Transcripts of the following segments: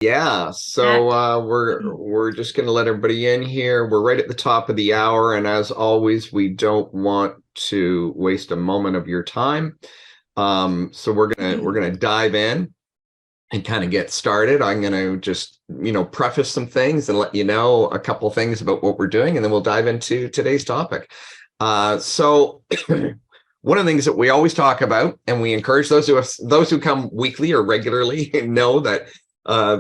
Yeah, so we're just going to let everybody in here. We're right at the top of the hour, and as always, we don't want to waste a moment of your time. So we're gonna dive in and kind of get started. I'm going to just preface some things and let you know a couple things about what we're doing, and then we'll dive into today's topic. So one of the things that we always talk about, and we encourage those who come weekly or regularly know that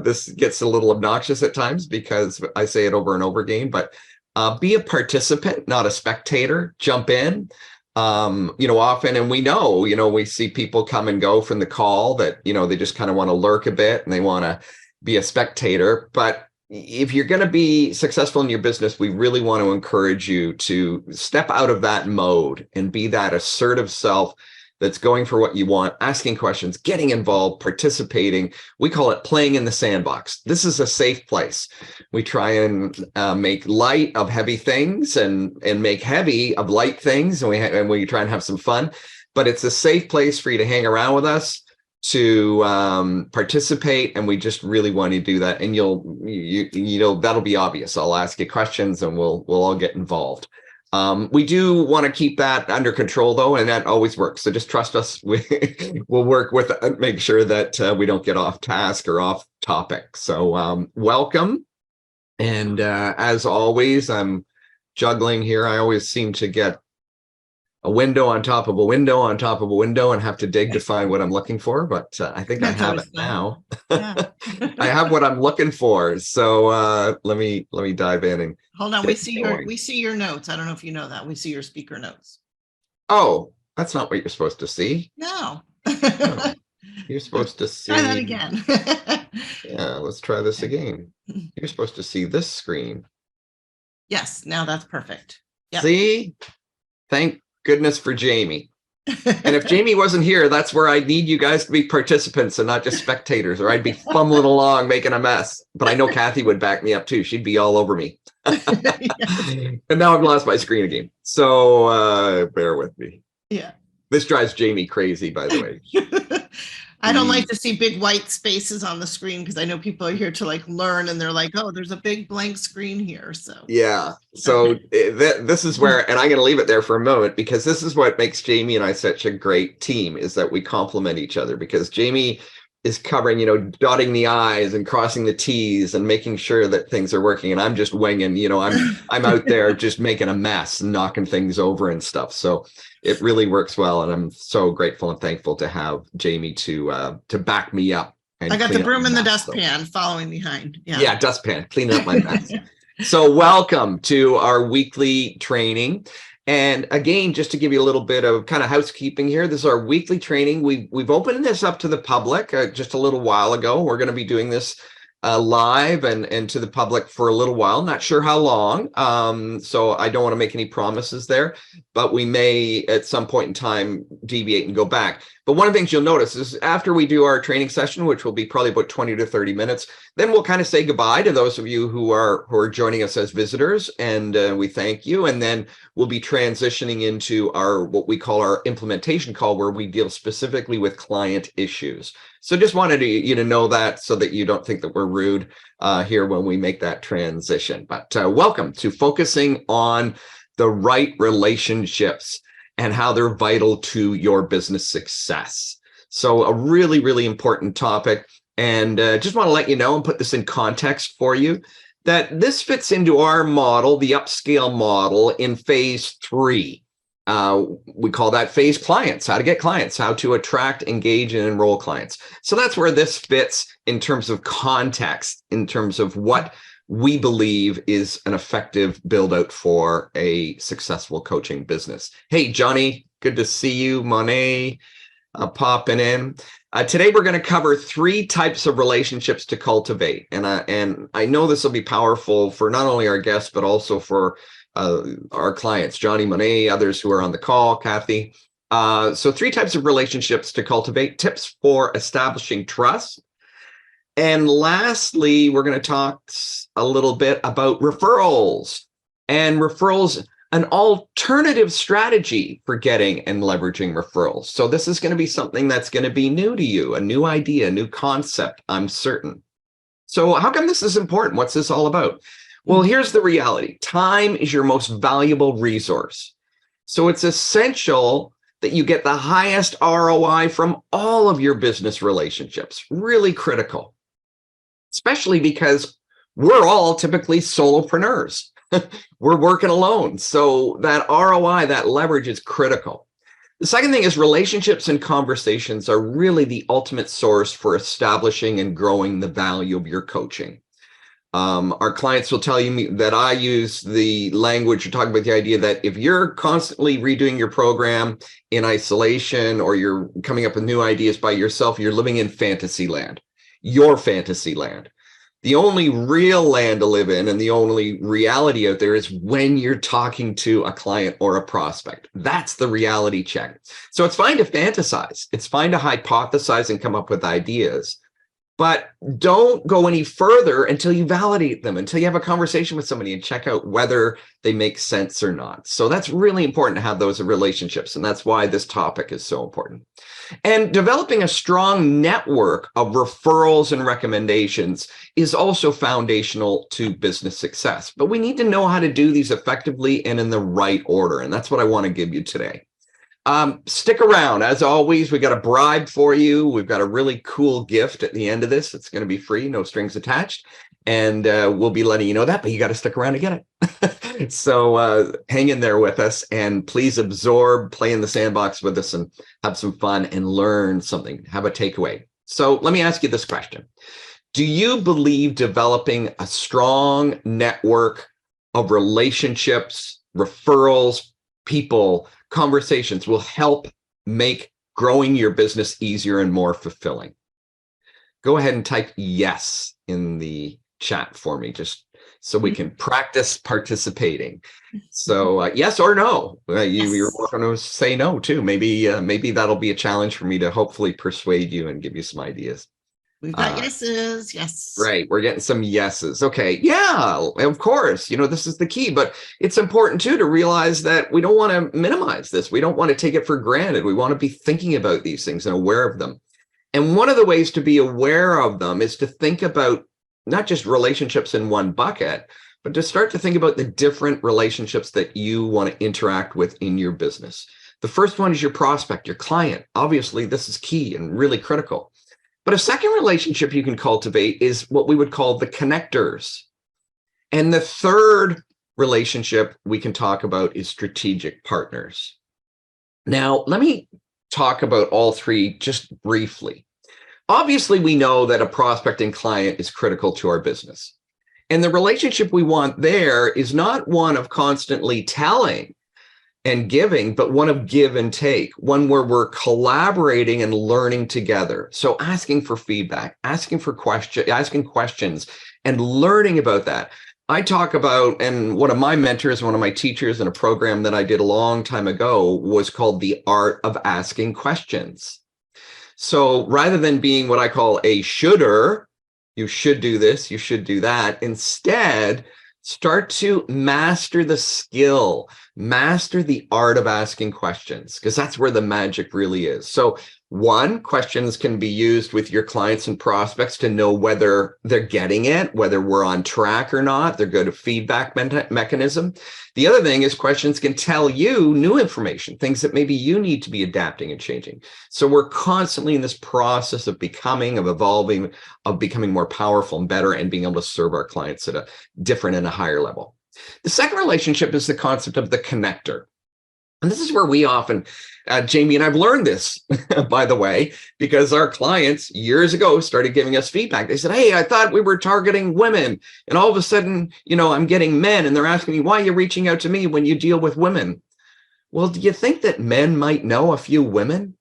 this gets a little obnoxious at times because I say it over and over again, but be a participant, not a spectator. Jump in. Often, and we see people come and go from the call that, they just kind of want to lurk a bit and they want to be a spectator. But if you're going to be successful in your business, we really want to encourage you to step out of that mode and be that assertive self that's going for what you want, asking questions, getting involved, participating. We call it playing in the sandbox. This is a safe place. We try and make light of heavy things and make heavy of light things, and we try and have some fun. But it's a safe place for you to hang around with us, to participate, and we just really want you to do that. And that'll be obvious. I'll ask you questions, and we'll all get involved. We do want to keep that under control, though, and that always works. So just trust us. We'll work with make sure that we don't get off task or off topic. So welcome. And as always, I'm juggling here. I always seem to get a window on top of a window on top of a window and have to dig to find what I'm looking for. But I think I have it now. Yeah. I have what I'm looking for. So let me dive in and hold on. We see your notes. I don't know if you know that. We see your speaker notes. Oh, that's not what you're supposed to see. No. No. You're supposed to see. Try that again. Yeah, let's try this again. You're supposed to see this screen. Yes, now that's perfect. Yep. See? Thank goodness for Jamie. And if Jamie wasn't here, that's where I'd need you guys to be participants and not just spectators, or I'd be fumbling along making a mess. But I know Kathy would back me up too. She'd be all over me. And now I've lost my screen again. So bear with me. Yeah. This drives Jamie crazy, by the way. I don't like to see big white spaces on the screen because I know people are here to learn, and they're like, oh, there's a big blank screen here. So yeah, so this is where, and I'm going to leave it there for a moment, because this is what makes Jamie and I such a great team, is that we complement each other, because Jamie is covering, dotting the I's and crossing the T's and making sure that things are working, and I'm just winging. I'm out there just making a mess and knocking things over and stuff. So it really works well, and I'm so grateful and thankful to have Jamie to back me up. I got the broom and the dustpan following behind. Yeah, dustpan, cleaning up my mess. So welcome to our weekly training. And again, just to give you a little bit of kind of housekeeping here, this is our weekly training. We've opened this up to the public just a little while ago. We're going to be doing this live and to the public for a little while. Not sure how long. So I don't want to make any promises there, but we may at some point in time deviate and go back. But one of the things you'll notice is after we do our training session, which will be probably about 20 to 30 minutes, then we'll kind of say goodbye to those of you who are joining us as visitors, and we thank you. And then we'll be transitioning into what we call our implementation call, where we deal specifically with client issues. So just wanted you to know that, so that you don't think that we're rude here when we make that transition. But welcome to focusing on the right relationships and how they're vital to your business success. So a really, really important topic. And just want to let you know and put this in context for you, that this fits into our model, the upscale model, in phase 3. We call that phase clients, how to get clients, how to attract, engage, and enroll clients. So that's where this fits in terms of context, in terms of what we believe is an effective build out for a successful coaching business. Hey, Johnny, good to see you. Monet popping in. Today, we're going to cover 3 types of relationships to cultivate. And I know this will be powerful for not only our guests, but also for our clients, Johnny, Monet, others who are on the call, Kathy. So 3 types of relationships to cultivate, tips for establishing trust. And lastly, we're going to talk a little bit about referrals, and referrals, an alternative strategy for getting and leveraging referrals. So this is going to be something that's going to be new to you, a new idea, a new concept, I'm certain. So how come this is important? What's this all about? Well, here's the reality. Time is your most valuable resource. So it's essential that you get the highest ROI from all of your business relationships. Really critical, especially because we're all typically solopreneurs. We're working alone. So that ROI, that leverage is critical. The second thing is relationships and conversations are really the ultimate source for establishing and growing the value of your coaching. Our clients will tell you that I use the language, you're talking about the idea that if you're constantly redoing your program in isolation, or you're coming up with new ideas by yourself, you're living in fantasy land, your fantasy land. The only real land to live in and the only reality out there is when you're talking to a client or a prospect. That's the reality check. So it's fine to fantasize. It's fine to hypothesize and come up with ideas. But don't go any further until you validate them, until you have a conversation with somebody and check out whether they make sense or not. So that's really important to have those relationships. And that's why this topic is so important. And developing a strong network of referrals and recommendations is also foundational to business success. But we need to know how to do these effectively and in the right order. And that's what I want to give you today. Stick around. As always, we got a bribe for you. We've got a really cool gift at the end of this. It's going to be free, no strings attached. And we'll be letting you know that, but you got to stick around to get it. So hang in there with us, and please absorb, play in the sandbox with us, and have some fun and learn something. Have a takeaway. So let me ask you this question. Do you believe developing a strong network of relationships, referrals, people, conversations will help make growing your business easier and more fulfilling? Go ahead and type yes in the chat for me, just so we can practice participating. So yes or no. You're welcome to say no too. Maybe that'll be a challenge for me to hopefully persuade you and give you some ideas. We've got yeses. Yes. Right. We're getting some yeses. Okay. Yeah, of course. This is the key, but it's important too to realize that we don't want to minimize this. We don't want to take it for granted. We want to be thinking about these things and aware of them. And one of the ways to be aware of them is to think about not just relationships in one bucket, but to start to think about the different relationships that you want to interact with in your business. The first one is your prospect, your client. Obviously, this is key and really critical. But a second relationship you can cultivate is what we would call the connectors. And the third relationship we can talk about is strategic partners. Now, let me talk about all three just briefly. Obviously, we know that a prospecting client is critical to our business. And the relationship we want there is not one of constantly telling and giving, but one of give and take, one where we're collaborating and learning together. So asking for feedback, asking questions and learning about that. I talk about, and one of my mentors, one of my teachers in a program that I did a long time ago was called the art of asking questions. So rather than being what I call a shoulder, you should do this, you should do that, instead, start to master the skill, master the art of asking questions, because that's where the magic really is. So one, questions can be used with your clients and prospects to know whether they're getting it, whether we're on track or not. They're good at feedback mechanism. The other thing is questions can tell you new information, things that maybe you need to be adapting and changing. So we're constantly in this process of becoming, of evolving, of becoming more powerful and better, and being able to serve our clients at a different and a higher level. The second relationship is the concept of the connector. And this is where we often, Jamie and I've learned this, by the way, because our clients years ago started giving us feedback. They said, hey, I thought we were targeting women. And all of a sudden, I'm getting men and they're asking me, why are you reaching out to me when you deal with women? Well, do you think that men might know a few women?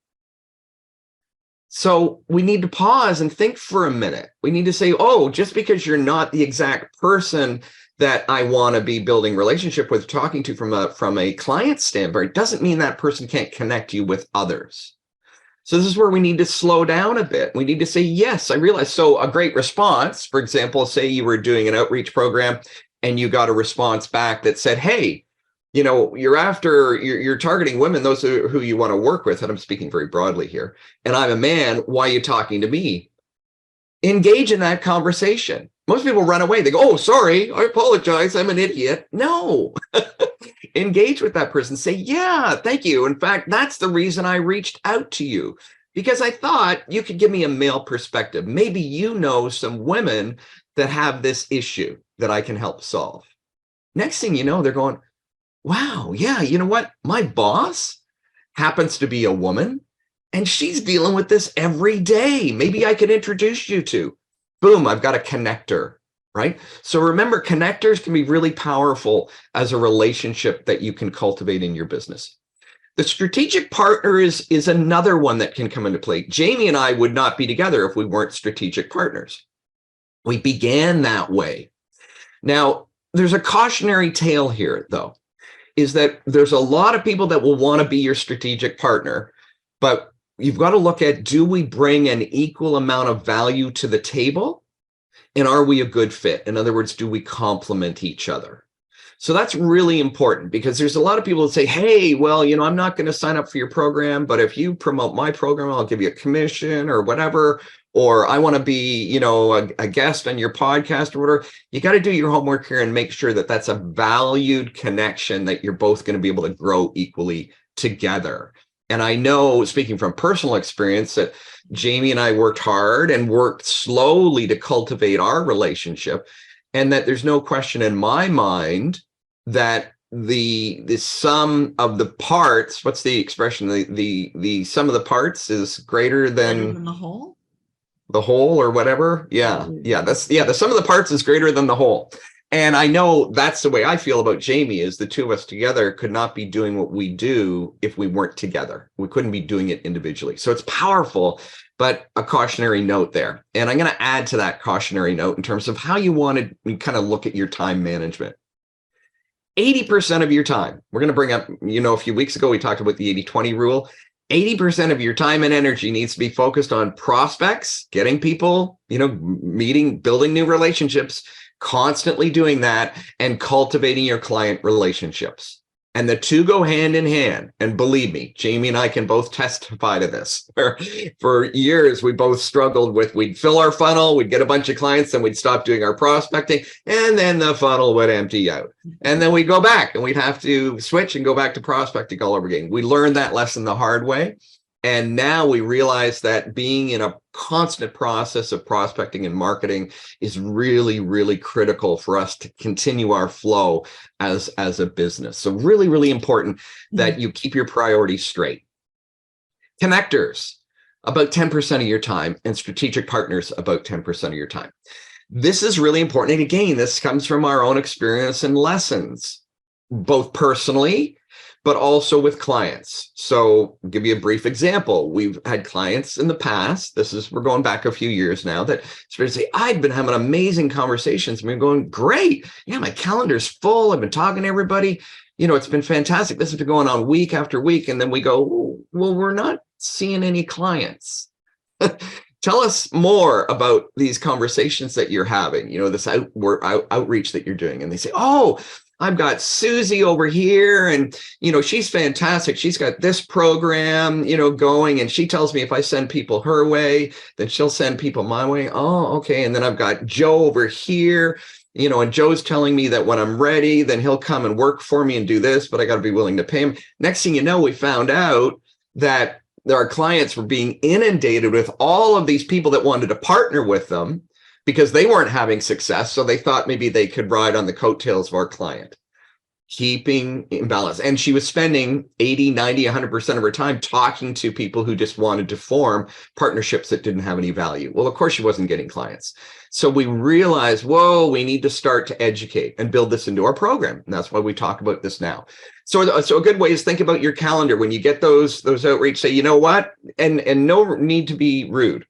So we need to pause and think for a minute. We need to say, oh, just because you're not the exact person that I want to be building relationship with, talking to from a client standpoint, doesn't mean that person can't connect you with others. So this is where we need to slow down a bit. We need to say, yes, I realize. So a great response, for example, say you were doing an outreach program and you got a response back that said, hey, you're targeting women, those are who you want to work with. And I'm speaking very broadly here. And I'm a man. Why are you talking to me? Engage in that conversation. Most people run away. They go, oh, sorry, I apologize, I'm an idiot. No. Engage with that person. Say, yeah, thank you. In fact, that's the reason I reached out to you, because I thought you could give me a male perspective. Maybe you know some women that have this issue that I can help solve. Next thing you know, they're going, wow, yeah, you know what? My boss happens to be a woman and she's dealing with this every day. Maybe I could introduce you to. Boom, I've got a connector, right? So remember, connectors can be really powerful as a relationship that you can cultivate in your business. The strategic partner is another one that can come into play. Jamie and I would not be together if we weren't strategic partners. We began that way. Now, there's a cautionary tale here, though, is that there's a lot of people that will want to be your strategic partner, but you've got to look at, do we bring an equal amount of value to the table? And are we a good fit? In other words, do we complement each other? So that's really important, because there's a lot of people that say, hey, well, you know, I'm not going to sign up for your program, but if you promote my program, I'll give you a commission or whatever. Or I want to be, you know, a guest on your podcast or whatever. You got to do your homework here and make sure that that's a valued connection that you're both going to be able to grow equally together. And I know, speaking from personal experience, that Jamie and I worked hard and worked slowly to cultivate our relationship, and that there's no question in my mind that the sum of the parts, what's the expression? The sum of the parts is greater than the whole. The whole, or whatever. Yeah. The sum of the parts is greater than the whole. And I know that's the way I feel about Jamie, is the two of us together could not be doing what we do if we weren't together. We couldn't be doing it individually. So it's powerful, but a cautionary note there. And I'm going to add to that cautionary note in terms of how you want to kind of look at your time management. 80% of your time, we're going to bring up, you know, a few weeks ago, we talked about the 80-20 rule. 80% of your time and energy needs to be focused on prospects, getting people, you know, meeting, building new relationships, constantly doing that, and cultivating your client relationships. And the two go hand in hand. And believe me, Jamie and I can both testify to this. For years, we both struggled with, we'd fill our funnel, we'd get a bunch of clients, then we'd stop doing our prospecting, and then the funnel would empty out. And then we'd go back and we'd have to switch and go back to prospecting all over again. We learned that lesson the hard way. And now we realize that being in a constant process of prospecting and marketing is really, really critical for us to continue our flow as a business. So really, really important that you keep your priorities straight. Connectors, about 10% of your time, and strategic partners, about 10% of your time. This is really important. And again, this comes from our own experience and lessons, both personally, but also with clients. So I'll give you a brief example. We've had clients in the past, we're going back a few years now, that say, I've been having amazing conversations. We're going, great. Yeah, my calendar's full. I've been talking to everybody. You know, it's been fantastic. This has been going on week after week. And then we go, well, we're not seeing any clients. Tell us more about these conversations that you're having, you know, this outreach that you're doing. And they say, oh, I've got Susie over here, and, you know, she's fantastic. She's got this program, you know, going, and she tells me if I send people her way, then she'll send people my way. Oh, okay. And then I've got Joe over here, you know, and Joe's telling me that when I'm ready, then he'll come and work for me and do this, but I got to be willing to pay him. Next thing you know, we found out that our clients were being inundated with all of these people that wanted to partner with them, because they weren't having success. So they thought maybe they could ride on the coattails of our client. Keeping in balance. And she was spending 80, 90, 100% of her time talking to people who just wanted to form partnerships that didn't have any value. Well, of course, she wasn't getting clients. So we realized, whoa, we need to start to educate and build this into our program. And that's why we talk about this now. So a good way is think about your calendar. When you get those outreach, say, you know what? And no need to be rude,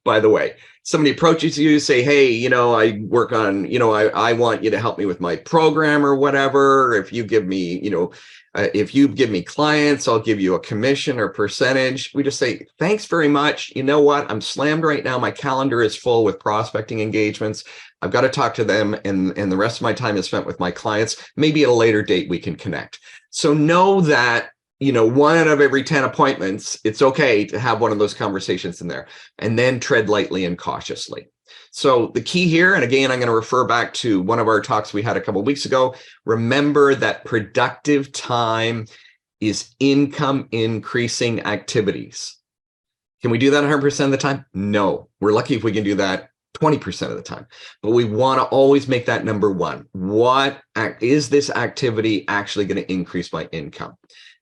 by the way. Somebody approaches you, say, hey, you know, I work on, you know, I want you to help me with my program or whatever. If you give me, you know, if you give me clients, I'll give you a commission or percentage. We just say, thanks very much. You know what? I'm slammed right now. My calendar is full with prospecting engagements. I've got to talk to them, and the rest of my time is spent with my clients. Maybe at a later date we can connect. So know that 1 out of every 10 appointments, it's okay to have one of those conversations in there, and then tread lightly and cautiously. So the key here, and again, I'm going to refer back to one of our talks we had a couple of weeks ago. Remember that productive time is income increasing activities. Can we do that 100% of the time? No. We're lucky if we can do that 20% of the time. But we want to always make that number one. What is this activity actually going to increase my income?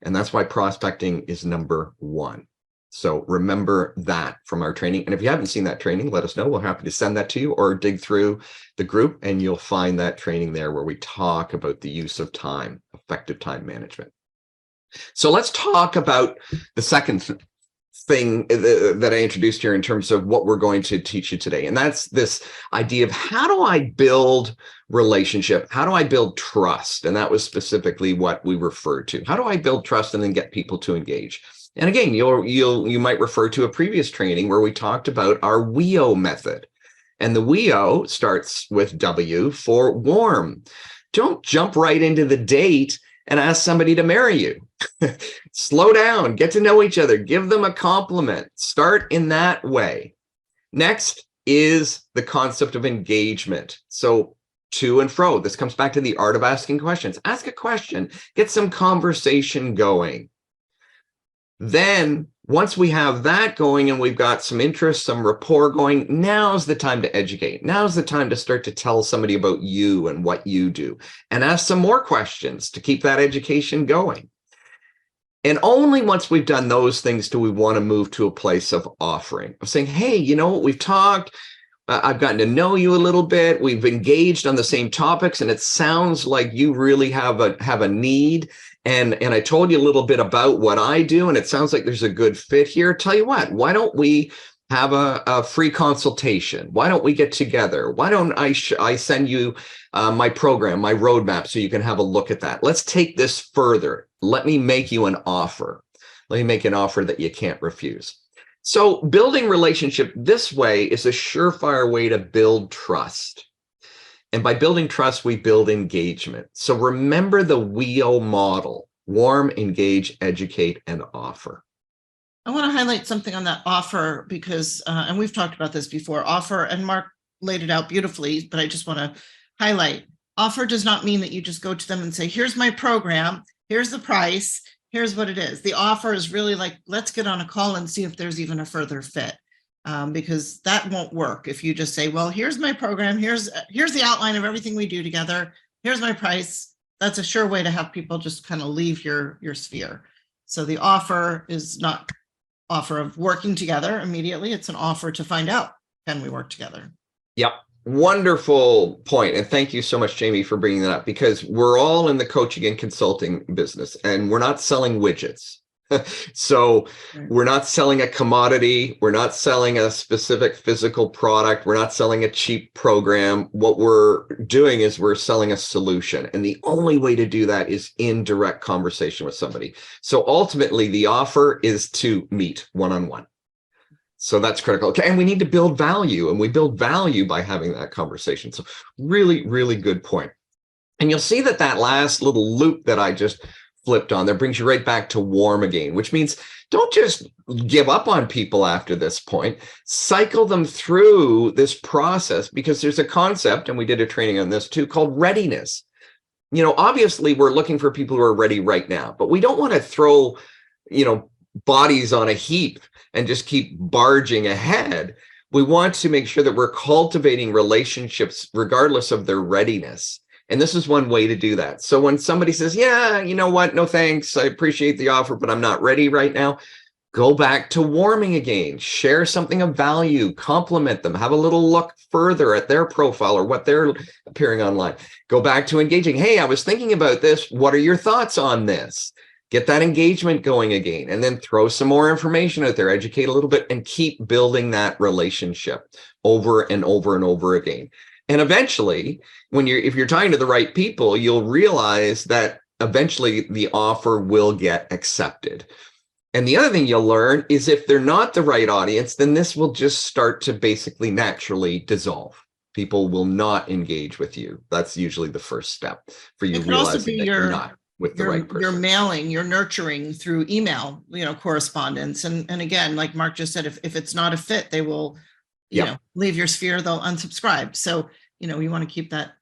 And that's why prospecting is number one. So remember that from our training. And if you haven't seen that training, let us know. We're happy to send that to you, or dig through the group and you'll find that training there where we talk about the use of time, effective time management. So let's talk about the second thing that I introduced here in terms of what we're going to teach you today. And that's this idea of how do I build relationship? How do I build trust? And that was specifically what we referred to. How do I build trust and then get people to engage? And again, you might refer to a previous training where we talked about our WEO method. And the WEO starts with W for warm. Don't jump right into the date and ask somebody to marry you. Slow down, get to know each other, give them a compliment. Start in that way. Next is the concept of engagement. So to and fro, this comes back to the art of asking questions. Ask a question, get some conversation going. Then once we have that going and we've got some interest, some rapport going, now's the time to educate. Now's the time to start to tell somebody about you and what you do, and ask some more questions to keep that education going. And only once we've done those things do we want to move to a place of offering, of saying, hey, you know what, we've talked, I've gotten to know you a little bit, we've engaged on the same topics, and it sounds like you really have a need. And I told you a little bit about what I do, and it sounds like there's a good fit here. Tell you what, why don't we have a free consultation? Why don't we get together? Why don't I send you my program, my roadmap, so you can have a look at that? Let's take this further. Let me make you an offer. Let me make an offer that you can't refuse. So building relationship this way is a surefire way to build trust. And by building trust, we build engagement. So remember the WEO model: warm, engage, educate, and offer. I want to highlight something on that offer because, and we've talked about this before, offer, and Mark laid it out beautifully, but I just want to highlight, offer does not mean that you just go to them and say, here's my program, here's the price, here's what it is. The offer is really like, let's get on a call and see if there's even a further fit. Because that won't work if you just say, well, here's my program, here's the outline of everything we do together, here's my price. That's a sure way to have people just kind of leave your sphere. So the offer is not offer of working together immediately. It's an offer to find out, can we work together? Yep. Wonderful point. And thank you so much, Jamie, for bringing that up, because we're all in the coaching and consulting business, and we're not selling widgets. So we're not selling a commodity. We're not selling a specific physical product. We're not selling a cheap program. What we're doing is we're selling a solution. And the only way to do that is in direct conversation with somebody. So ultimately, the offer is to meet one-on-one. So that's critical. Okay, and we need to build value, and we build value by having that conversation. So really, really good point. And you'll see that last little loop that I just flipped on there brings you right back to warm again, which means don't just give up on people after this point. Cycle them through this process, because there's a concept, and we did a training on this too, called readiness. You know, obviously we're looking for people who are ready right now, but we don't want to throw, bodies on a heap and just keep barging ahead. We want to make sure that we're cultivating relationships regardless of their readiness. And this is one way to do that. So when somebody says, yeah, you know what, no thanks, I appreciate the offer, but I'm not ready right now, go back to warming again, share something of value, compliment them, have a little look further at their profile or what they're appearing online. Go back to engaging. Hey, I was thinking about this. What are your thoughts on this? Get that engagement going again, and then throw some more information out there, educate a little bit, and keep building that relationship over and over and over again. And eventually, if you're talking to the right people, you'll realize that eventually the offer will get accepted. And the other thing you'll learn is if they're not the right audience, then this will just start to basically naturally dissolve. People will not engage with you. That's usually the first step for you realizing that you're not. with the right you're person. mailing, you're nurturing through email, correspondence. And again, like Mark just said, if it's not a fit, they will, leave your sphere, they'll unsubscribe. So, you want to keep that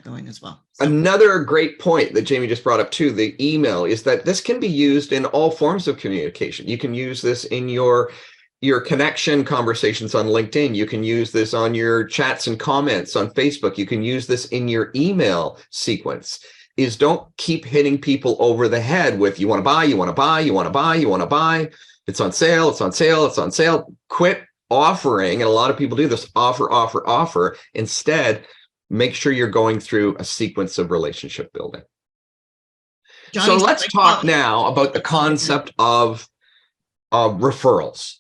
going as well. So. Another great point that Jamie just brought up too, the email, is that this can be used in all forms of communication. You can use this in your connection conversations on LinkedIn. You can use this on your chats and comments on Facebook. You can use this in your email sequence. Is don't keep hitting people over the head with, you want to buy, you want to buy, you want to buy, you want to buy. It's on sale, it's on sale, it's on sale. Quit offering, and a lot of people do this, offer, offer, offer. Instead, make sure you're going through a sequence of relationship building. So let's talk now about the concept of referrals.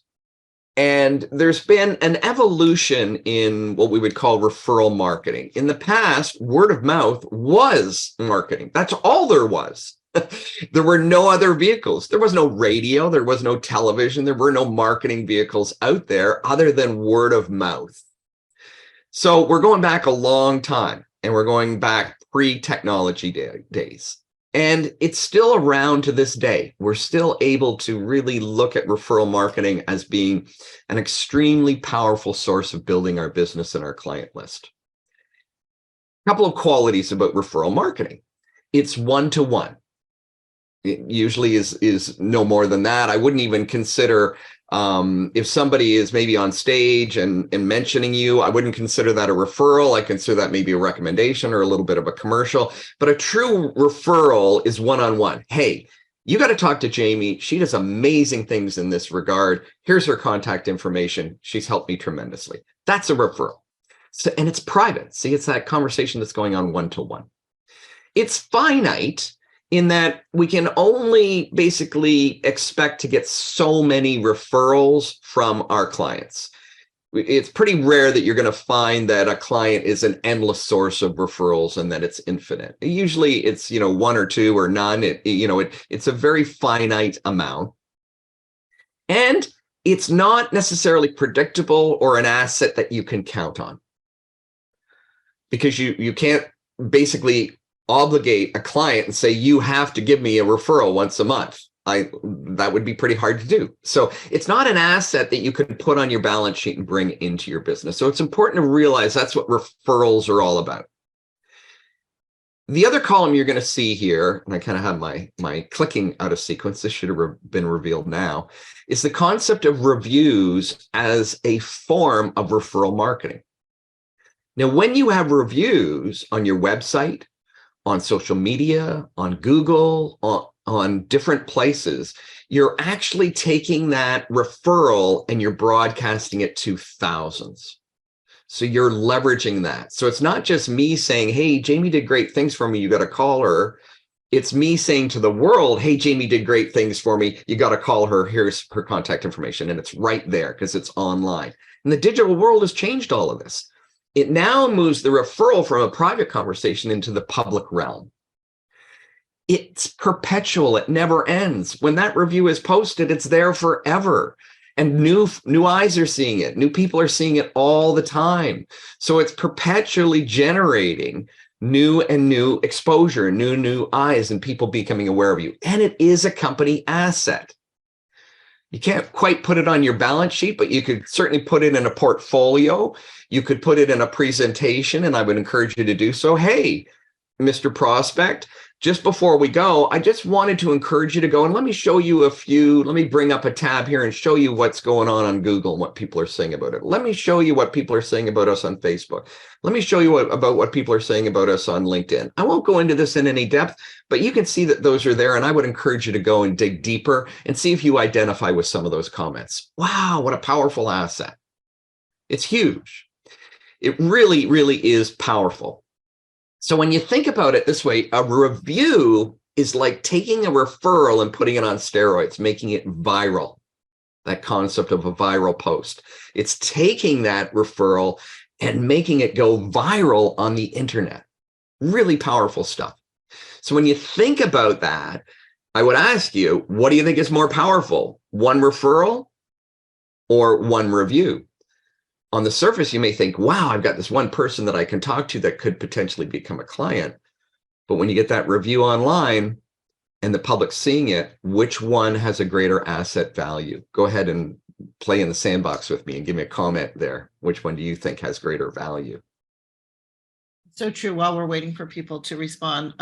And there's been an evolution in what we would call referral marketing. In the past, word of mouth was marketing. That's all there was. There were no other vehicles. There was no radio. There was no television. There were no marketing vehicles out there other than word of mouth. So we're going back a long time, and we're going back pre-technology days. And it's still around to this day. We're still able to really look at referral marketing as being an extremely powerful source of building our business and our client list. A couple of qualities about referral marketing. It's one-to-one. It usually is no more than that. I wouldn't even consider if somebody is maybe on stage and mentioning you, I wouldn't consider that a referral. I consider that maybe a recommendation or a little bit of a commercial. But a true referral is one-on-one. Hey, you got to talk to Jamie. She does amazing things in this regard. Here's her contact information. She's helped me tremendously. That's a referral. So, and it's private. See, it's that conversation that's going on one-to-one. It's finite in that we can only basically expect to get so many referrals from our clients. It's pretty rare that you're going to find that a client is an endless source of referrals and that it's infinite. Usually it's, one or two or none. It's a very finite amount. And it's not necessarily predictable or an asset that you can count on. Because you can't basically obligate a client and say, you have to give me a referral once a month. That would be pretty hard to do. So it's not an asset that you can put on your balance sheet and bring into your business. So it's important to realize that's what referrals are all about. The other column you're going to see here, and I kind of have my clicking out of sequence, this should have been revealed now, is the concept of reviews as a form of referral marketing. Now, when you have reviews on your website, on social media, on Google, on different places, you're actually taking that referral and you're broadcasting it to thousands. So you're leveraging that. So it's not just me saying, hey, Jamie did great things for me, you got to call her. It's me saying to the world, hey, Jamie did great things for me, you got to call her, here's her contact information. And it's right there because it's online. And the digital world has changed all of this. It now moves the referral from a private conversation into the public realm. It's perpetual. It never ends. When that review is posted, it's there forever. And new eyes are seeing it. New people are seeing it all the time. So it's perpetually generating new and new exposure, new eyes, and people becoming aware of you. And it is a company asset. You can't quite put it on your balance sheet, but you could certainly put it in a portfolio. You could put it in a presentation, and I would encourage you to do so. Hey, Mr. Prospect, just before we go, I just wanted to encourage you to go and let me show you let me bring up a tab here and show you what's going on Google and what people are saying about it. Let me show you what people are saying about us on Facebook. Let me show you about what people are saying about us on LinkedIn. I won't go into this in any depth, but you can see that those are there, and I would encourage you to go and dig deeper and see if you identify with some of those comments. Wow, what a powerful asset. It's huge. It really, really is powerful. So when you think about it this way, a review is like taking a referral and putting it on steroids, making it viral. That concept of a viral post. It's taking that referral and making it go viral on the internet. Really powerful stuff. So when you think about that, I would ask you, what do you think is more powerful? One referral or one review? On the surface, you may think, wow, I've got this one person that I can talk to that could potentially become a client. But when you get that review online, and the public seeing it, which one has a greater asset value? Go ahead and play in the sandbox with me and give me a comment there. Which one do you think has greater value? So true. While we're waiting for people to respond,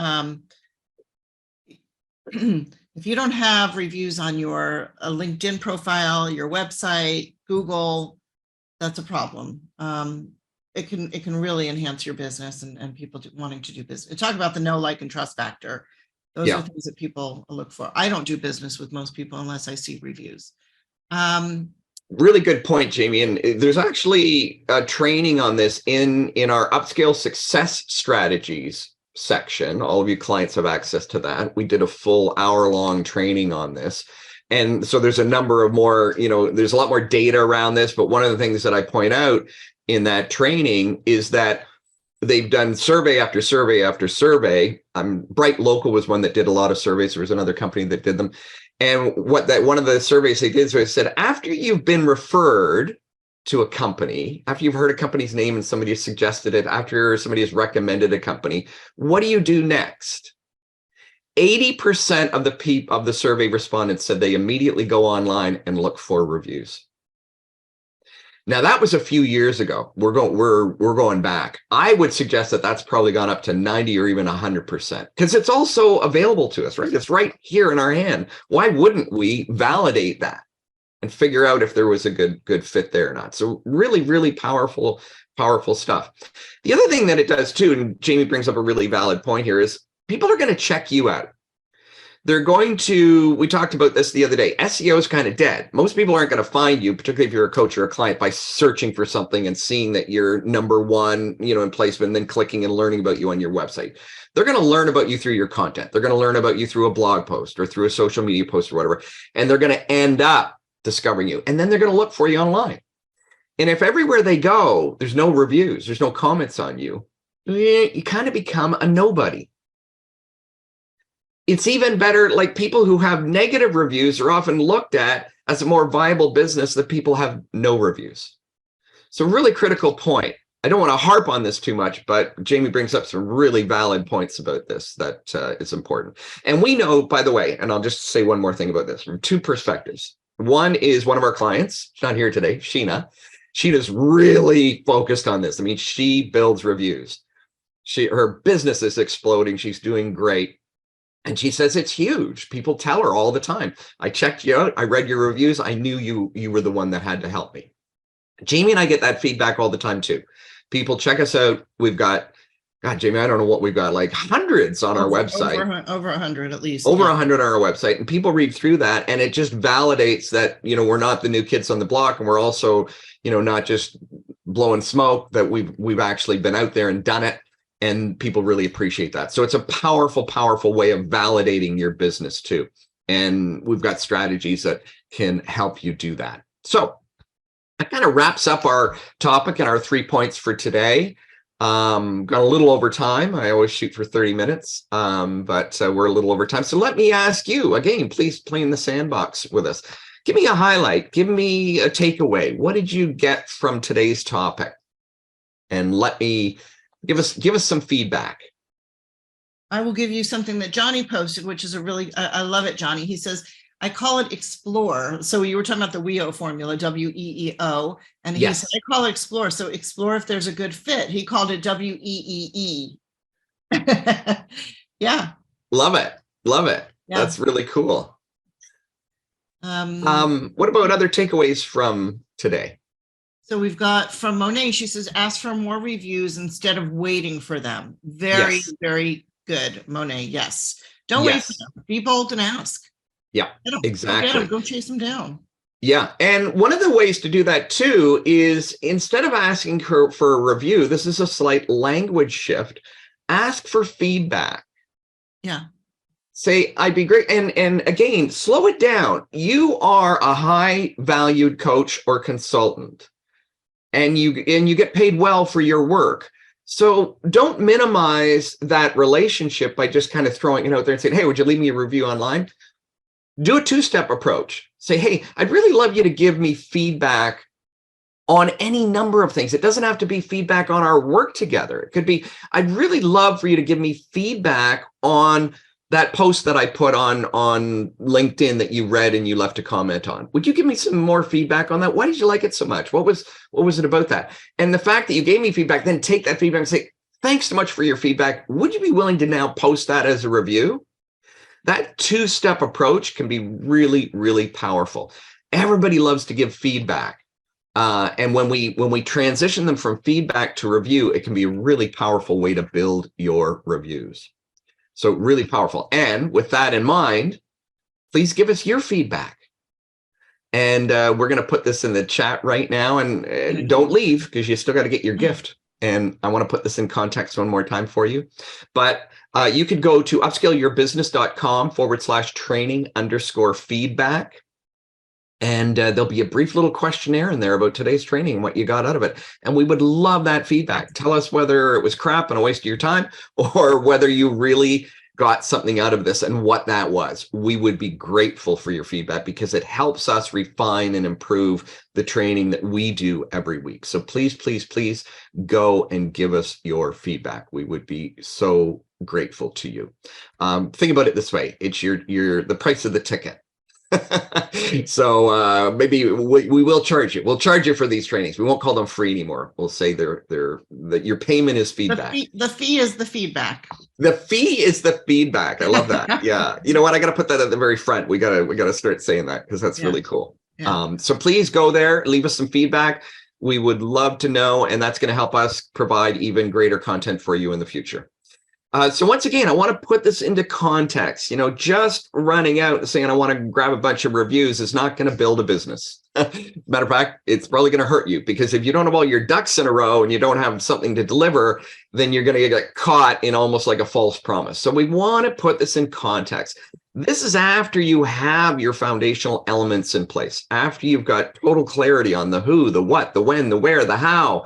if you don't have reviews on your LinkedIn profile, your website, Google, that's a problem. It can really enhance your business and people wanting to do business. Talk about the know, like, and trust factor. Those are things that people look for. I don't do business with most people unless I see reviews. Really good point, Jamie. And there's actually a training on this in our upscale success strategies section. All of you clients have access to that. We did a full hour-long training on this. And so there's a number of more, there's a lot more data around this. But one of the things that I point out in that training is that they've done survey after survey after survey. Bright Local was one that did a lot of surveys. There was another company that did them. And one of the surveys they did, so it said, after you've been referred to a company, after you've heard a company's name and somebody has suggested it, after somebody has recommended a company, what do you do next? 80% of the survey respondents said they immediately go online and look for reviews. Now that was a few years ago. We're going back. I would suggest that that's probably gone up to 90 or even 100% because it's also available to us, right? It's right here in our hand. Why wouldn't we validate that and figure out if there was a good fit there or not? So really, really powerful stuff. The other thing that it does too, and Jamie brings up a really valid point here, is people are going to check you out. They're going to, we talked about this the other day, SEO is kind of dead. Most people aren't going to find you, particularly if you're a coach or a client, by searching for something and seeing that you're number one, in placement, and then clicking and learning about you on your website. They're going to learn about you through your content. They're going to learn about you through a blog post or through a social media post or whatever. And they're going to end up discovering you. And then they're going to look for you online. And if everywhere they go, there's no reviews, there's no comments on you, you kind of become a nobody. It's even better, like people who have negative reviews are often looked at as a more viable business that people have no reviews. So really critical point. I don't want to harp on this too much, but Jamie brings up some really valid points about this that is important. And we know, by the way, and I'll just say one more thing about this from two perspectives. One is one of our clients, she's not here today, Sheena. Sheena's really focused on this. I mean, she builds reviews. Her business is exploding. She's doing great. And she says it's huge. People tell her all the time, I checked you out. I read your reviews. I knew you were the one that had to help me. Jamie and I get that feedback all the time too. People check us out. We've got, God, Jamie, I don't know what we've got, like hundreds on our website. Over 100 at least. Over 100 on our website. And people read through that and it just validates that, we're not the new kids on the block. And we're also, not just blowing smoke, that we've actually been out there and done it. And people really appreciate that. So it's a powerful, powerful way of validating your business too. And we've got strategies that can help you do that. So that kind of wraps up our topic and our 3 points for today. Got a little over time. I always shoot for 30 minutes, but we're a little over time. So let me ask you again, please play in the sandbox with us. Give me a highlight. Give me a takeaway. What did you get from today's topic? And let me give us some feedback. I will give you something that Johnny posted, which is I love it, Johnny. He says, I call it explore. So you were talking about the WEO formula, WEEO, and he said, I call it explore. So explore if there's a good fit. He called it WEEE. Yeah. Love it. Yeah. That's really cool. What about other takeaways from today? So we've got from Monet, she says, ask for more reviews instead of waiting for them. Very, very good, Monet. Yes. Don't wait for them. Be bold and ask. Yeah, exactly. Go chase them down. Yeah. And one of the ways to do that too is instead of asking for a review, this is a slight language shift. Ask for feedback. Yeah. Say, I'd be great. And again, slow it down. You are a high valued coach or consultant. And you get paid well for your work. So don't minimize that relationship by just kind of throwing it out there and saying, hey, would you leave me a review online? Do a two-step approach. Say, hey, I'd really love you to give me feedback on any number of things. It doesn't have to be feedback on our work together. It could be, I'd really love for you to give me feedback on that post that I put on LinkedIn that you read and you left a comment on. Would you give me some more feedback on that? Why did you like it so much? What was it about that? And the fact that you gave me feedback, then take that feedback and say, thanks so much for your feedback. Would you be willing to now post that as a review? That two-step approach can be really, really powerful. Everybody loves to give feedback. And when we transition them from feedback to review, it can be a really powerful way to build your reviews. So really powerful. And with that in mind, please give us your feedback. And we're going to put this in the chat right now. And don't leave, because you still got to get your gift. And I want to put this in context one more time for you. But you could go to upscaleyourbusiness.com/training_feedback. And there'll be a brief little questionnaire in there about today's training and what you got out of it. And we would love that feedback. Tell us whether it was crap and a waste of your time, or whether you really got something out of this and what that was. We would be grateful for your feedback, because it helps us refine and improve the training that we do every week. So please, please, please go and give us your feedback. We would be so grateful to you. Think about it this way. It's the price of the ticket. So maybe we will charge you. We'll charge you for these trainings. We won't call them free anymore. We'll say that your payment is feedback. The fee is the feedback. The fee is the feedback. I love that. Yeah. You know what? I got to put that at the very front. We gotta start saying that, because that's really cool. Yeah. So please go there, leave us some feedback. We would love to know, and that's going to help us provide even greater content for you in the future. So once again, I want to put this into context. Just running out and saying I want to grab a bunch of reviews is not going to build a business. Matter of fact, it's probably going to hurt you, because if you don't have all your ducks in a row and you don't have something to deliver, then you're going to get caught in almost like a false promise. So we want to put this in context. This is after you have your foundational elements in place, after you've got total clarity on the who, the what, the when, the where, the how.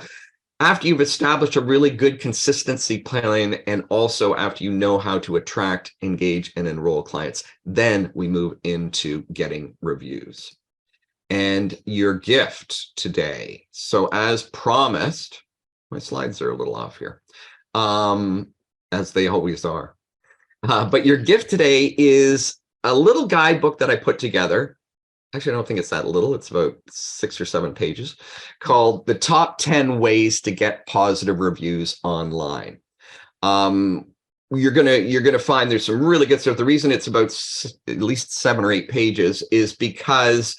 After you've established a really good consistency plan, and also after you know how to attract, engage, and enroll clients, then we move into getting reviews. And your gift today. So as promised, my slides are a little off here, as they always are. But your gift today is a little guidebook that I put together. Actually, I don't think it's that little. It's about 6 or 7 pages, called The Top 10 Ways to Get Positive Reviews Online. You're gonna find there's some really good stuff. The reason it's about at least 7 or 8 pages is because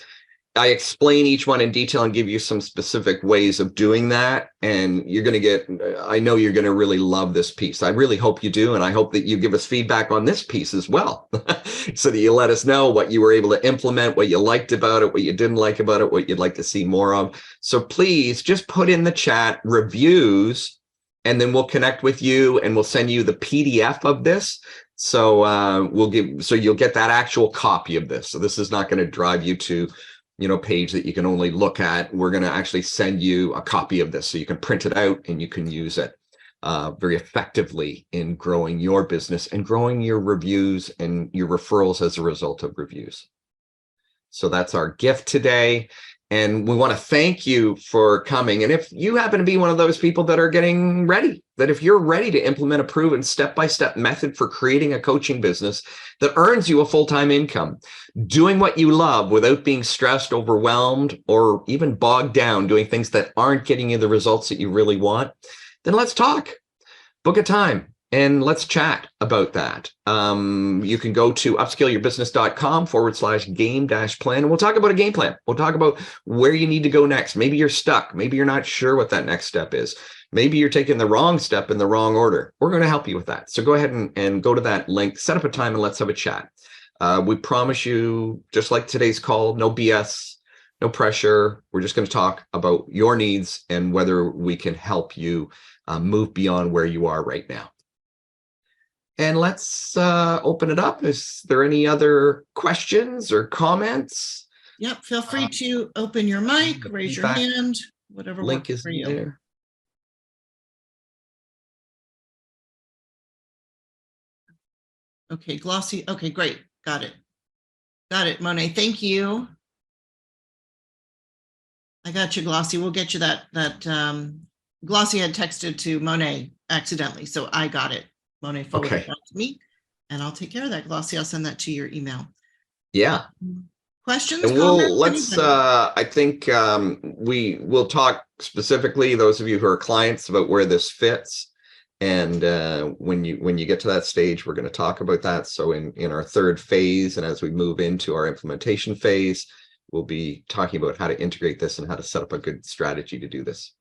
I explain each one in detail and give you some specific ways of doing that. And I know you're going to really love this piece. I really hope you do. And I hope that you give us feedback on this piece as well, so that you let us know what you were able to implement, what you liked about it, what you didn't like about it, what you'd like to see more of. So please just put in the chat reviews, and then we'll connect with you and we'll send you the PDF of this. So you'll get that actual copy of this. So this is not going to drive you to page that you can only look at. We're going to actually send you a copy of this, so you can print it out and you can use it very effectively in growing your business and growing your reviews and your referrals as a result of reviews. So that's our gift today. And we want to thank you for coming. And if you happen to be one of those people that are getting ready, that if you're ready to implement a proven step-by-step method for creating a coaching business that earns you a full-time income, doing what you love without being stressed, overwhelmed, or even bogged down doing things that aren't getting you the results that you really want, then let's talk. Book a time and let's chat about that. You can go to upscaleyourbusiness.com/game-plan, and we'll talk about a game plan. We'll talk about where you need to go next. Maybe you're stuck. Maybe you're not sure what that next step is. Maybe you're taking the wrong step in the wrong order. We're going to help you with that. So go ahead and go to that link, set up a time, and let's have a chat. We promise you, just like today's call, no BS, no pressure. We're just going to talk about your needs and whether we can help you move beyond where you are right now. And let's open it up. Is there any other questions or comments? Yep. Feel free to open your mic, raise your hand, whatever link works is for you. There. Okay, Glossy. Okay, great. Got it. Got it, Monet. Thank you. I got you, Glossy. We'll get you that Glossy had texted to Monet accidentally, so I got it. Monet forwarded it to me, and I'll take care of that. Glossy, I'll send that to your email. Yeah. Questions, And comments? let's, Anybody? I think we will talk specifically, those of you who are clients, about where this fits. And when you get to that stage, we're going to talk about that. So in our third phase, and as we move into our implementation phase, we'll be talking about how to integrate this and how to set up a good strategy to do this.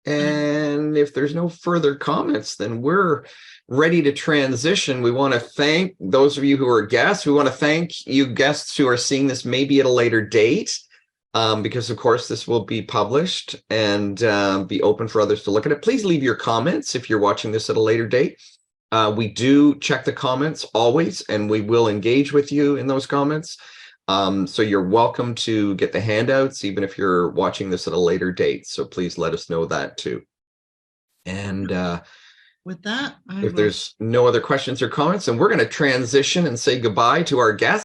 And if there's no further comments, then we're ready to transition. We want to thank those of you who are guests. We want to thank you guests who are seeing this maybe at a later date, because of course this will be published and be open for others to look at it. Please leave your comments if you're watching this at a later date. We do check the comments always, and we will engage with you in those comments. So you're welcome to get the handouts, even if you're watching this at a later date. So please let us know that too. And With that, if there's no other questions or comments, then we're going to transition and say goodbye to our guests.